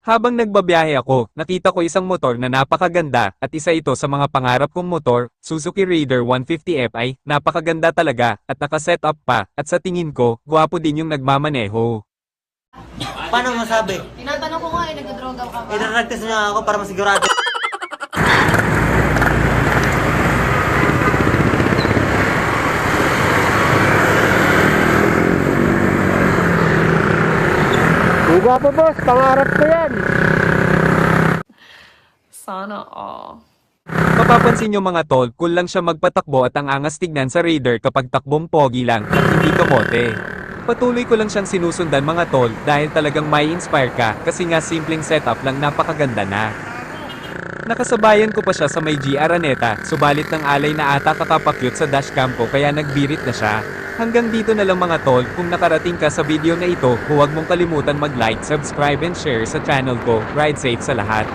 Habang nagbabiyahe ako, nakita ko isang motor na napakaganda, at isa ito sa mga pangarap kong motor, Suzuki Raider 150 Fi, napakaganda talaga, at naka-set up pa, at sa tingin ko, gwapo din yung nagmamaneho. Paano masabi? Tinatanong ko nga, nagdodroga ka ba? Ina-practice niya ako para masigurado. Huga po boss, pangarap ko yan. Sana all. Mapapansin nyo mga tol, cool lang siya magpatakbo at ang angas tignan sa Raider kapag takbong pogi lang, at hindi kamote. Patuloy ko lang siyang sinusundan mga tol, dahil talagang may inspire ka, kasi nga simpleng setup lang napakaganda na. Nakasabayan ko pa siya sa may G Araneta, subalit ng alay na ata kakapakyut sa dashcam ko kaya nagbirit na siya. Hanggang dito na lang mga tol, kung nakarating ka sa video na ito, huwag mong kalimutan mag-like, subscribe and share sa channel ko. Ride safe sa lahat.